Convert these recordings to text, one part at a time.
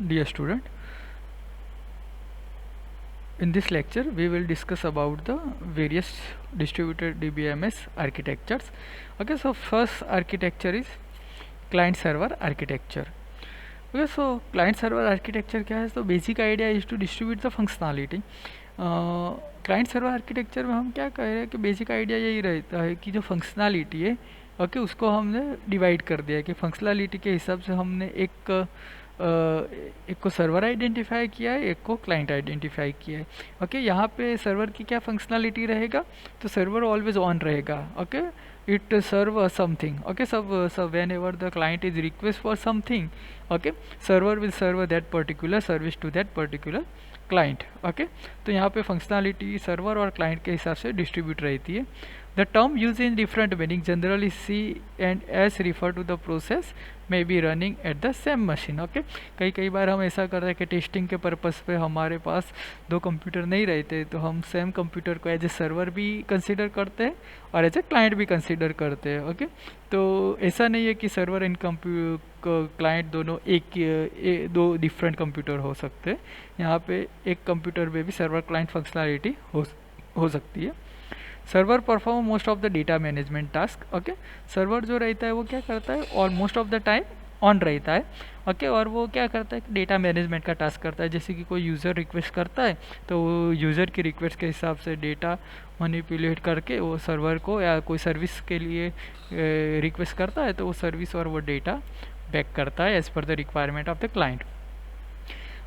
Dear student, in this lecture we will discuss about the various distributed DBMS architectures. Okay, so first architecture is client server architecture. Okay, so client server architecture क्या है? तो basic idea is to distribute the functionality. Client server architecture में हम क्या कह रहे हैं कि बेसिक आइडिया यही रहता है कि जो फंक्शनलिटी है ओके उसको हमने डिवाइड कर दिया कि फंक्शनलिटी के हिसाब से हमने एक को सर्वर आइडेंटिफाई किया है, एक को क्लाइंट आइडेंटिफाई किया है. ओके, यहाँ पे सर्वर की क्या फंक्शनलिटी रहेगा? तो सर्वर ऑलवेज ऑन रहेगा. Okay, it serve something. Okay, so whenever the client is request for something, okay, server will serve that particular service to that particular client. Okay, तो यहाँ पे फंक्शनलिटी सर्वर और client के हिसाब से distribute रहती है. The term use in different meaning generally C and S refer to the process may be running at the same machine. Okay, कई बार हम ऐसा करते हैं कि टेस्टिंग के पर्पज़ पे हमारे पास दो कंप्यूटर नहीं रहते तो हम सेम कंप्यूटर को एज ए सर्वर भी कंसिडर करते हैं और एज ए क्लाइंट भी कंसिडर करते हैं. ओके, तो ऐसा नहीं है कि सर्वर एंड क्लाइंट दोनों दो डिफरेंट कंप्यूटर हो सकते हैं. यहाँ पे एक कंप्यूटर में भी सर्वर क्लाइंट फंक्शनलिटी हो सकती है. Server perform most of the data management task. Okay, server जो रहता है वो क्या करता है और most of the time on रहता है. ओके, और वो क्या करता है डेटा मैनेजमेंट का टास्क करता है. जैसे कि कोई यूज़र रिक्वेस्ट करता है तो वो यूज़र की रिक्वेस्ट के हिसाब से डेटा मैनिपुलेट करके वो सर्वर को या कोई सर्विस के लिए रिक्वेस्ट करता है तो वो सर्विस और वो डेटा बैक करता है as per the requirement of the client.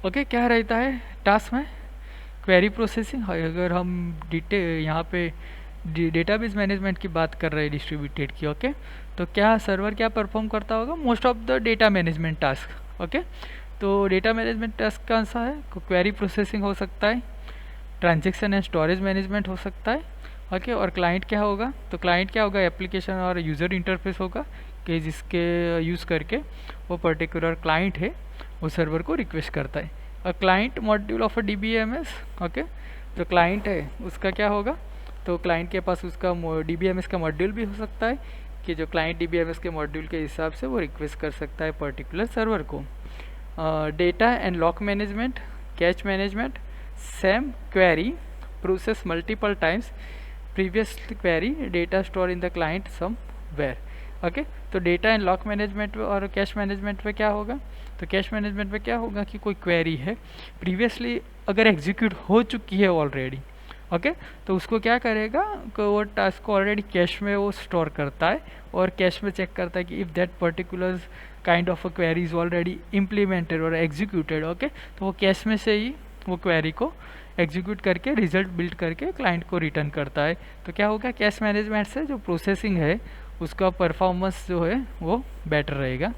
Okay, क्या रहता है टास्क में? Query processing. अगर हम यहाँ पे डेटाबेस मैनेजमेंट की बात कर रहे हैं डिस्ट्रीब्यूटेड की. ओके, तो क्या सर्वर क्या परफॉर्म करता होगा? Most of the data management task. Okay, तो डेटा मैनेजमेंट टास्क कौन सा है? क्वेरी प्रोसेसिंग हो सकता है, ट्रांजेक्शन एंड स्टोरेज मैनेजमेंट हो सकता है. ओके, और क्लाइंट क्या होगा? तो क्लाइंट क्या होगा? एप्लीकेशन और यूज़र इंटरफेस होगा कि जिसके यूज़ करके वो पर्टिकुलर क्लाइंट है वो सर्वर को रिक्वेस्ट करता है. और client module of a DBMS. Okay, जो क्लाइंट है उसका क्या होगा? तो क्लाइंट के पास उसका DBMS का मॉड्यूल भी हो सकता है कि जो क्लाइंट DBMS के मॉड्यूल के हिसाब से वो रिक्वेस्ट कर सकता है पर्टिकुलर सर्वर को. Data and lock management, catch management, same query process multiple times previous query data store in the client somewhere. Okay, तो डेटा एंड लॉक मैनेजमेंट और कैश मैनेजमेंट में क्या होगा? तो कैश मैनेजमेंट में क्या होगा कि कोई क्वेरी है प्रीवियसली अगर एग्जीक्यूट हो चुकी है ऑलरेडी. ओके, तो उसको क्या करेगा कि वो टास्क को ऑलरेडी कैश में वो स्टोर करता है और कैश में चेक करता है कि if that particular kind of a query is already implemented और एग्जीक्यूटेड. ओके, तो वो कैश में से ही वो क्वेरी को एग्जीक्यूट करके रिजल्ट बिल्ड करके क्लाइंट को रिटर्न करता है. तो क्या होगा? कैश मैनेजमेंट से जो प्रोसेसिंग है उसका परफॉर्मेंस जो है वो बेटर रहेगा.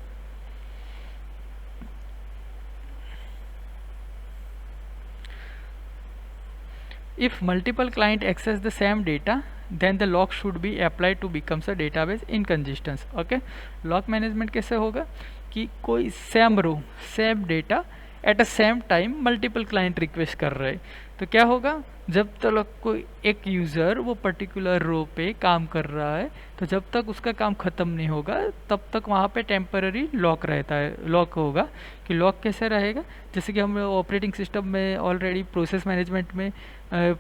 If multiple client access the same data, then the lock should be applied to becomes a database inconsistent. Okay, lock management कैसे होगा कि कोई same row same data at a same time multiple client request कर रहे हैं तो क्या होगा? जब तक कोई एक यूज़र वो पर्टिकुलर रो पे काम कर रहा है तो जब तक उसका काम ख़त्म नहीं होगा तब तक वहाँ पे टेम्पररी लॉक रहता है. लॉक होगा कि लॉक कैसे रहेगा? जैसे कि हम ऑपरेटिंग सिस्टम में ऑलरेडी प्रोसेस मैनेजमेंट में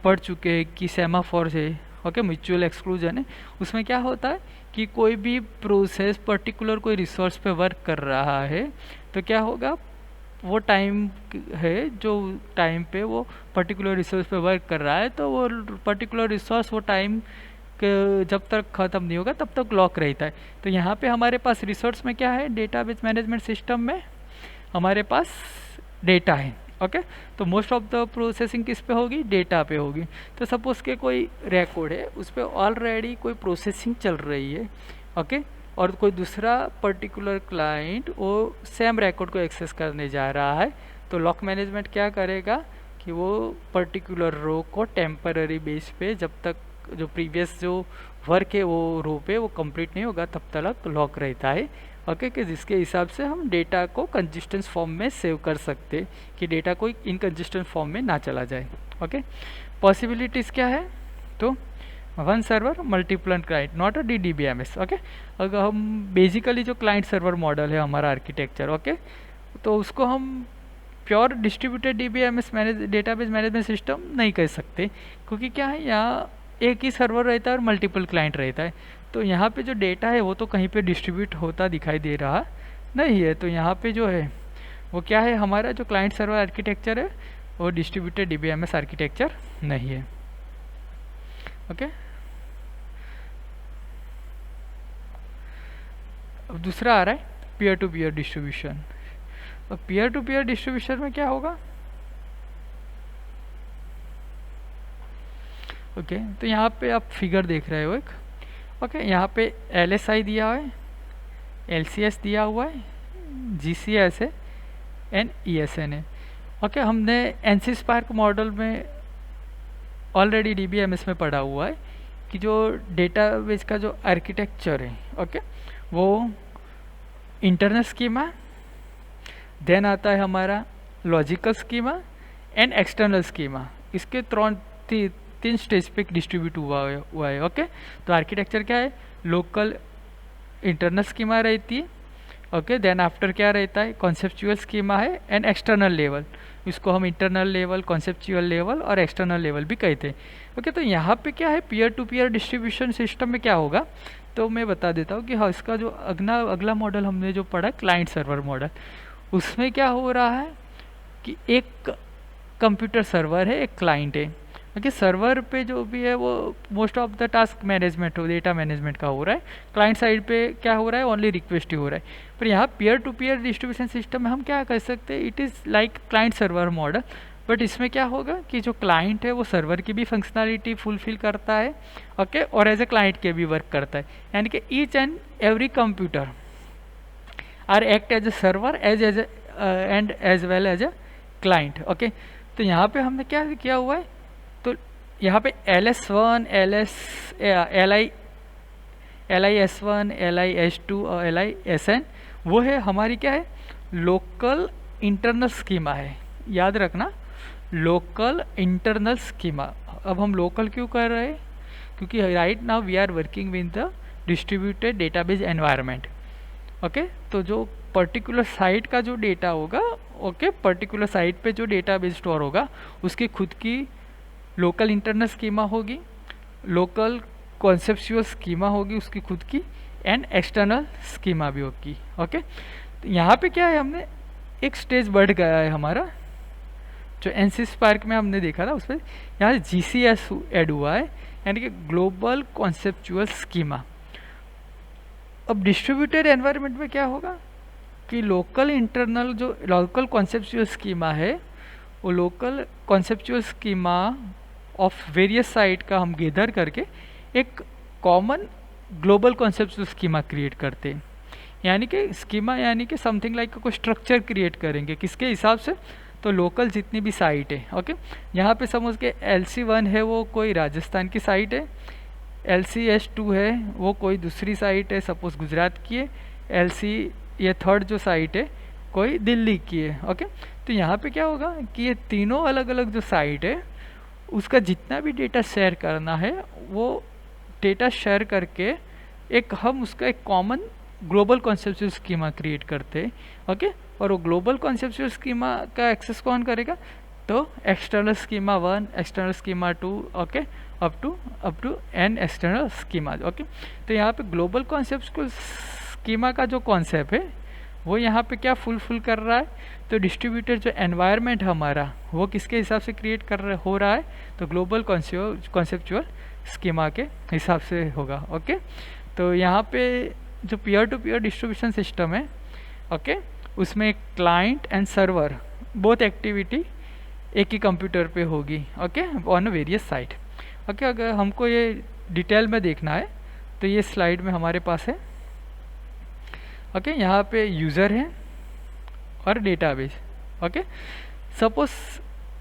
पढ़ चुके हैं कि सेमाफोर है. ओके, म्यूचुअल एक्सक्लूजन है. उसमें क्या होता है कि कोई भी प्रोसेस पर्टिकुलर कोई रिसोर्स पे वर्क कर रहा है तो क्या होगा? वो टाइम है जो टाइम पे वो पर्टिकुलर रिसोर्स पे वर्क कर रहा है तो वो पर्टिकुलर रिसोर्स वो टाइम जब तक ख़त्म नहीं होगा तब तक लॉक रहता है. तो यहाँ पे हमारे पास रिसोर्स में क्या है? डेटाबेस मैनेजमेंट सिस्टम में हमारे पास डेटा है. ओके, तो मोस्ट ऑफ द प्रोसेसिंग किस पे होगी? डेटा पे होगी. तो सपोज के कोई रिकॉर्ड है उस पर ऑलरेडी कोई प्रोसेसिंग चल रही है. ओके, और कोई दूसरा पर्टिकुलर क्लाइंट वो सेम रिकॉर्ड को एक्सेस करने जा रहा है तो लॉक मैनेजमेंट क्या करेगा कि वो पर्टिकुलर रो को टेम्पररी बेस पे जब तक जो प्रीवियस जो वर्क है वो रो पे वो कंप्लीट नहीं होगा तब तक लॉक रहता है. ओके, कि जिसके हिसाब से हम डेटा को कंसिस्टेंट फॉर्म में सेव कर सकते कि डेटा कोई इनकंसिस्टेंट फॉर्म में ना चला जाए. ओके, पॉसिबिलिटीज़ क्या है? तो one server multiple client not a DBMS. Okay, अगर हम बेसिकली जो क्लाइंट सर्वर मॉडल है हमारा आर्किटेक्चर. ओके, तो उसको हम pure distributed DBMS database management system नहीं कह सकते, क्योंकि क्या है यहाँ एक ही सर्वर रहता है और मल्टीपल क्लाइंट रहता है। तो यहाँ पे जो डेटा है वो तो कहीं पे डिस्ट्रीब्यूट होता दिखाई दे रहा नहीं है। तो यहाँ पे जो है वो क्या है, हमारा जो क्लाइंट सर्वर आर्किटेक्चर है वो डिस्ट्रीब्यूटेड DBMS आर्किटेक्चर नहीं है। ओके, अब दूसरा आ रहा है पीयर टू पीयर डिस्ट्रीब्यूशन। अब पीयर टू पीयर डिस्ट्रीब्यूशन में क्या होगा, ओके तो यहाँ पे आप फिगर देख रहे हो एक, ओके यहाँ पे LSI दिया हुआ है, LCS दिया हुआ है, GCS है एंड ESN है। ओके हमने एनसी स्पार्क मॉडल में ऑलरेडी DBMS में पढ़ा हुआ है कि जो डेटाबेस का जो आर्किटेक्चर है, ओके वो इंटरनल स्कीमा, देन आता है हमारा logical schema and external schema. इसके तीन स्टेज पे डिस्ट्रीब्यूट हुआ है। ओके तो आर्किटेक्चर क्या है, लोकल इंटरनल स्कीमा रहती है, ओके देन आफ्टर क्या रहता है, कॉन्सेप्चुअल स्कीमा है एंड एक्सटर्नल लेवल। इसको हम इंटरनल लेवल, कॉन्सेप्चुअल लेवल और एक्सटर्नल लेवल भी कहते हैं। ओके तो यहाँ पे क्या है, peer to peer distribution system में क्या होगा, तो मैं बता देता हूँ कि हाँ इसका जो अगला मॉडल हमने जो पढ़ा क्लाइंट सर्वर मॉडल, उसमें क्या हो रहा है कि एक कंप्यूटर सर्वर है, एक क्लाइंट है। ओके सर्वर पे जो भी है वो most of the task management हो, डेटा मैनेजमेंट का हो रहा है। क्लाइंट साइड पे क्या हो रहा है, ओनली रिक्वेस्ट ही हो रहा है। पर यहाँ peer to peer distribution system में हम क्या कर सकते हैं, it is like client server model, but इसमें क्या होगा कि जो क्लाइंट है वो सर्वर की भी फंक्शनलिटी फुलफिल करता है, ओके और एज ए क्लाइंट के भी वर्क करता है। यानी कि each and every computer are act as a server as and as well as a client. Okay तो यहाँ पे हमने क्या किया हुआ है, तो यहाँ पे LS1, LIS1, LIS2 और LISN वो है हमारी क्या है, लोकल इंटरनल स्कीमा है। याद रखना लोकल इंटरनल स्कीमा। अब हम लोकल क्यों कर रहे हैं, क्योंकि right now we are working with the distributed database environment. Okay तो जो पर्टिकुलर साइट का जो डेटा होगा, ओके पर्टिकुलर साइट पे जो डेटाबेस स्टोर होगा उसकी खुद की लोकल इंटरनल स्कीमा होगी, लोकल कॉन्सेप्चुअल स्कीमा होगी उसकी खुद की, एंड एक्सटर्नल स्कीमा भी होगी। ओके तो यहाँ पे क्या है, हमने एक स्टेज बढ़ गया है हमारा, जो एनसी स्पार्क में हमने देखा था उस पर यहाँ GCS ऐड हुआ है, यानी कि ग्लोबल कॉन्सेप्चुअल स्कीमा। अब डिस्ट्रीब्यूटेड एनवायरनमेंट में क्या होगा कि लोकल इंटरनल जो लोकल कॉन्सेप्चुअल स्कीमा है, वो local conceptual schema of various site का हम गैदर करके एक common global conceptual schema create करते हैं। यानी कि स्कीमा यानी कि समथिंग लाइक कोई स्ट्रक्चर क्रिएट करेंगे, किसके हिसाब से, तो लोकल जितनी भी साइट है। ओके यहाँ पे समझ के LC1 है वो कोई राजस्थान की साइट है, LCS2 है वो कोई दूसरी साइट है, सपोज गुजरात की है, LC ये थर्ड जो साइट है कोई दिल्ली की है। ओके तो यहाँ पे क्या होगा कि ये तीनों अलग अलग जो साइट है उसका जितना भी डेटा शेयर करना है वो डेटा शेयर करके एक हम उसका एक common global conceptual schema create करते हैं। ओके और वो ग्लोबल कॉन्सेप्चुअल स्कीमा का एक्सेस कौन करेगा, तो external schema 1, external schema 2, okay up to N external schema. Okay तो यहाँ पे ग्लोबल कॉन्सेप्चुअल स्कीमा का जो कॉन्सेप्ट है वो यहाँ पे क्या फुलफिल कर रहा है, तो डिस्ट्रीब्यूटेड जो एनवायरनमेंट हमारा वो किसके हिसाब से क्रिएट हो रहा है, तो ग्लोबल कॉन्सेप्चुअल स्कीमा के हिसाब से होगा। ओके तो यहाँ पे जो peer to peer distribution system है, ओके उसमें client and server both activity एक ही कंप्यूटर पे होगी, okay on various site. Okay अगर हमको ये डिटेल में देखना है तो ये स्लाइड में हमारे पास है। ओके यहाँ पे यूज़र है और डेटाबेस। ओके सपोज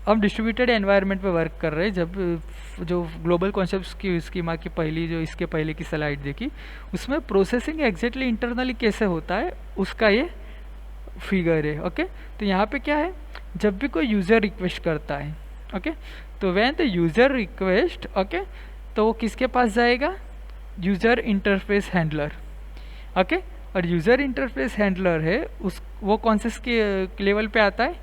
हम डिस्ट्रीब्यूटेड एनवायरनमेंट पे वर्क कर रहे हैं, जब जो ग्लोबल कॉन्सेप्ट्स की स्कीमा की पहली जो इसके पहले की स्लाइड देखी उसमें प्रोसेसिंग एग्जैक्टली इंटरनली कैसे होता है उसका ये फिगर है। ओके तो यहाँ पे क्या है, जब भी कोई यूज़र रिक्वेस्ट करता है, ओके तो when the user request, okay तो वो किसके पास जाएगा, यूज़र इंटरफेस हैंडलर। ओके और यूज़र इंटरफेस हैंडलर है उस वो कौन से लेवल पे आता है,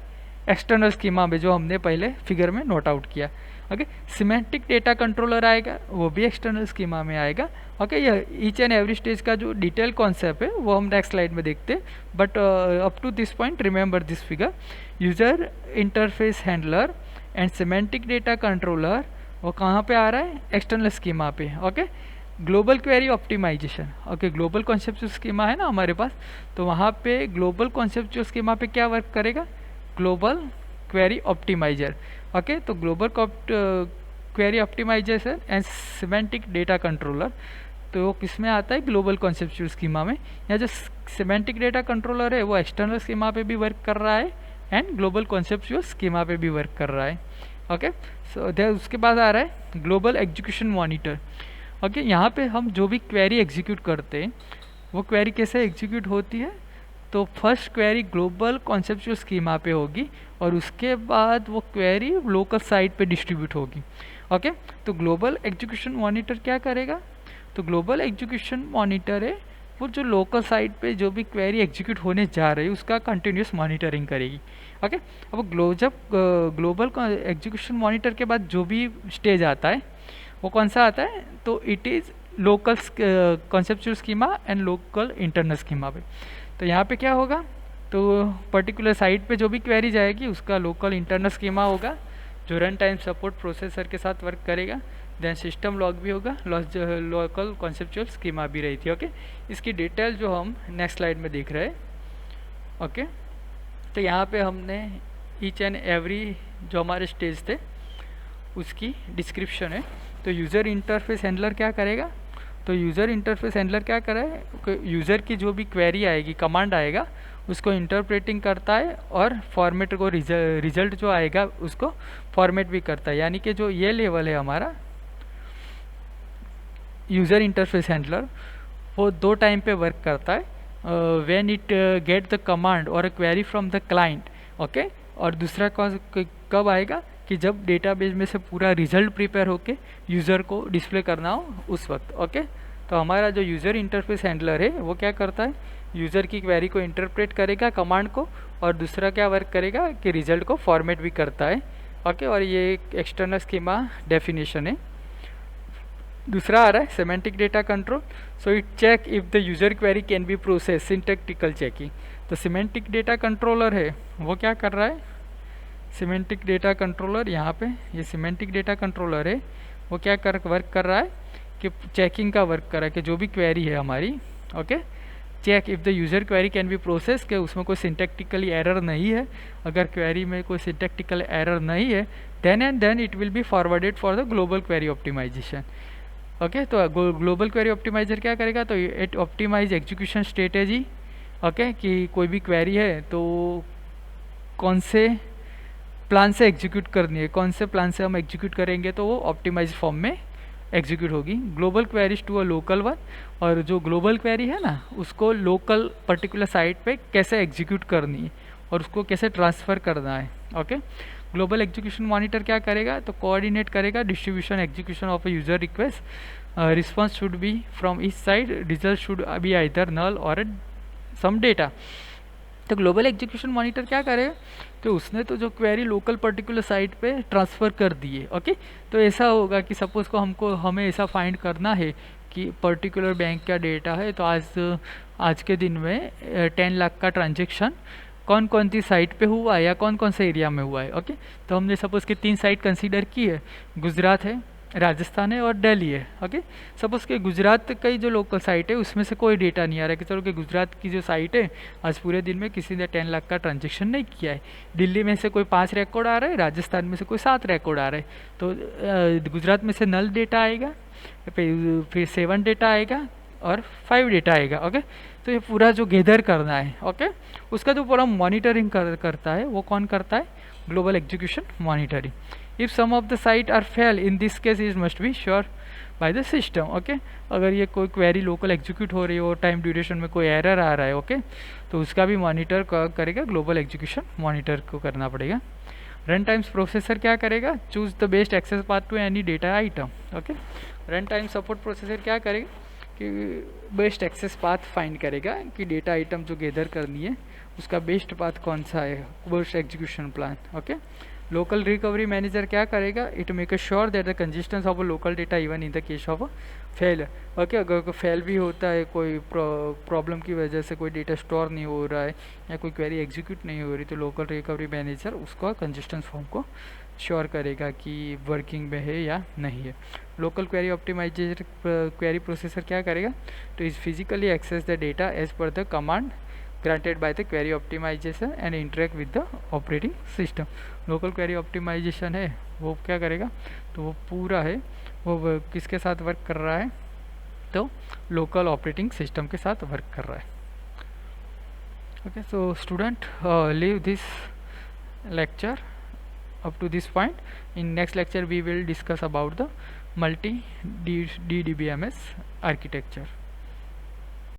एक्सटर्नल स्कीमा में जो हमने पहले फिगर में नोट आउट किया। ओके, सिमेंटिक डेटा कंट्रोलर आएगा, वो भी एक्सटर्नल स्कीमा में आएगा। ओके, यह ईच एंड एवरी स्टेज का जो डिटेल कॉन्सेप्ट है वो हम नेक्स्ट स्लाइड में देखते हैं, but up to this point remember this figure. User interface handler and semantic data controller वो कहाँ पे आ रहा है? एक्सटर्नल स्कीमा पे। Okay, global query optimization. Okay, global conceptual schema है ना हमारे पास, तो वहाँ पे ग्लोबल कॉन्सेप्चुअल स्कीमा पे क्या वर्क करेगा? Global query optimizer. ओके, तो global query optimization and semantic data controller, तो वो किस में आता है? ग्लोबल कॉन्सेप्चुअल स्कीमा में। या जो सिमेंटिक डेटा कंट्रोलर है वो एक्सटर्नल स्कीमा पे भी वर्क कर रहा है एंड ग्लोबल कॉन्सेप्चुअल स्कीमा पे भी वर्क कर रहा है। ओके, सो उसके बाद आ रहा है ग्लोबल एग्जीक्यूशन मॉनिटर। ओके, यहाँ पे हम जो भी क्वेरी एग्जीक्यूट करते हैं वो क्वेरी कैसे एग्जीक्यूट होती है? तो first query global conceptual schema पे होगी और उसके बाद वो क्वेरी लोकल साइट पे डिस्ट्रीब्यूट होगी। ओके, तो ग्लोबल एग्जीक्यूशन मॉनिटर क्या करेगा? तो ग्लोबल एग्जीक्यूशन मॉनिटर है वो जो लोकल साइट पे जो भी क्वेरी एग्जीक्यूट होने जा रही है उसका कंटिन्यूस मॉनिटरिंग करेगी। ओके, अब जब ग्लोबल एग्जीक्यूशन मॉनिटर के बाद जो भी स्टेज आता है वो कौन सा आता है? तो it is local conceptual schema and local internal schema पे। तो यहाँ पे क्या होगा? तो पर्टिकुलर साइट पे जो भी क्वेरी जाएगी उसका लोकल इंटरनल स्कीमा होगा जो रन टाइम सपोर्ट प्रोसेसर के साथ वर्क करेगा। देन सिस्टम लॉग भी होगा, लोकल कॉन्सेप्चुअल स्कीमा भी रही थी। ओके, इसकी डिटेल जो हम नेक्स्ट स्लाइड में देख रहे हैं। ओके, तो यहाँ पे हमने ईच एंड एवरी जो हमारे स्टेज थे उसकी डिस्क्रिप्शन है। तो यूज़र इंटरफेस हैंडलर क्या करेगा? तो यूज़र इंटरफेस हैंडलर क्या करे? यूज़र की जो भी क्वेरी आएगी, कमांड आएगा, उसको इंटरप्रेटिंग करता है और फॉर्मेट को रिजल्ट जो आएगा उसको फॉर्मेट भी करता है। यानी कि जो ये लेवल है हमारा यूज़र इंटरफेस हैंडलर वो दो टाइम पे वर्क करता है, when it get the command or a query from the client. Okay, और दूसरा कब आएगा? कि जब डेटाबेस में से पूरा रिजल्ट प्रिपेयर होके यूज़र को डिस्प्ले करना हो उस वक्त। ओके, तो हमारा जो यूज़र इंटरफेस हैंडलर है वो क्या करता है? यूज़र की क्वेरी को इंटरप्रेट करेगा कमांड को, और दूसरा क्या वर्क करेगा कि रिजल्ट को फॉर्मेट भी करता है। ओके, और ये एक एक्सटर्नल स्कीमा डेफिनेशन है। दूसरा आ रहा है semantic data control. So it check if the user query can be process, syntactical checking. तो सिमेंटिक डेटा कंट्रोलर है वो क्या कर रहा है? सिमेंटिक डेटा कंट्रोलर, यहाँ पे ये सिमेंटिक डेटा कंट्रोलर है वो क्या वर्क कर रहा है कि चेकिंग का वर्क कर रहा है कि जो भी क्वेरी है हमारी, okay, check if the user query can be process, कि उसमें कोई सिंटैक्टिकली एरर नहीं है। अगर क्वेरी में कोई सिंटैक्टिकल एरर नहीं है then it will be forwarded for the global query optimization. Okay, तो ग्लोबल क्वेरी ऑप्टिमाइजर क्या करेगा? तो it optimize execution strategy. Okay, कि कोई भी क्वेरी है तो कौन से प्लान से एग्जीक्यूट करनी है, कौन से प्लान से हम एग्जीक्यूट करेंगे तो वो ऑप्टिमाइज फॉर्म में एग्जीक्यूट होगी। Global queries to a local one, और जो ग्लोबल क्वेरी है ना उसको लोकल पर्टिकुलर साइट पे कैसे एग्जीक्यूट करनी है और उसको कैसे ट्रांसफ़र करना है। ओके, ग्लोबल एग्जीक्यूशन मॉनिटर क्या करेगा? तो कोऑर्डिनेट करेगा distribution execution of a user request, response should be from each side, result should be either null or some data. तो ग्लोबल एग्जीक्यूशन मॉनिटर क्या करेगा? तो उसने तो जो क्वेरी लोकल पर्टिकुलर साइट पे ट्रांसफ़र कर दी है। ओके, तो ऐसा होगा कि सपोज़ को हमें ऐसा फाइंड करना है कि पर्टिकुलर बैंक का डेटा है, तो आज के दिन में 10 लाख का ट्रांजेक्शन कौन कौन सी साइट पे हुआ है या कौन कौन से एरिया में हुआ है। ओके, तो हमने सपोज़ कि 3 साइट कंसीडर की है, गुजरात है, राजस्थान है और दिल्ली है। ओके, सपोज़ कि गुजरात का ही जो लोकल साइट है उसमें से कोई डेटा नहीं आ रहा है कि चलो कि गुजरात की जो साइट है आज पूरे दिन में किसी ने 10 लाख का ट्रांजेक्शन नहीं किया है। दिल्ली में से कोई 5 रिकॉर्ड आ रहा है, राजस्थान में से कोई 7 रिकॉर्ड आ रहा है, तो गुजरात में से नल डेटा आएगा, फिर 7 डेटा आएगा और 5 डेटा आएगा। ओके, तो ये पूरा जो गैदर करना है, ओके, उसका जो पूरा मॉनिटरिंग करता है वो कौन करता है? Global execution monitoring. If some of the site are fail, in this case is must be sure by the system. Okay, अगर ये कोई क्वेरी लोकल एग्जीक्यूट हो रही है और टाइम ड्यूरेशन में कोई एरर आ रहा है, ओके, तो उसका भी मॉनिटर करेगा, ग्लोबल एग्जीक्यूशन मॉनिटर को करना पड़ेगा। रन टाइम्स प्रोसेसर क्या करेगा? Choose the best access path to any data item. Okay, run time support processor क्या करेगा कि बेस्ट एक्सेस पाथ फाइंड करेगा कि डेटा आइटम जो गैदर करनी है उसका बेस्ट पाथ कौन सा है, worst execution plan. Okay, local recovery manager क्या करेगा, it make sure that the consistence of a local data even in the case of fail. Okay, अगर फेल भी होता है, कोई प्रॉब्लम की वजह से कोई डेटा स्टोर नहीं हो रहा है या कोई क्वेरी एग्जीक्यूट नहीं हो रही, तो लोकल रिकवरी मैनेजर उसका कंसिस्टेंस फॉर्म को श्योर करेगा कि वर्किंग में है या नहीं है। Local query optimization query processor क्या करेगा, तो is physically access the data as per the command granted by the query optimization and interact with the operating system। Local query optimization है वो क्या करेगा, तो वो पूरा है वो किसके साथ वर्क कर रहा है, तो लोकल ऑपरेटिंग सिस्टम के साथ वर्क कर रहा है। Okay, so student leave this lecture up to this point. In next lecture we will discuss about the multi DBMS architecture.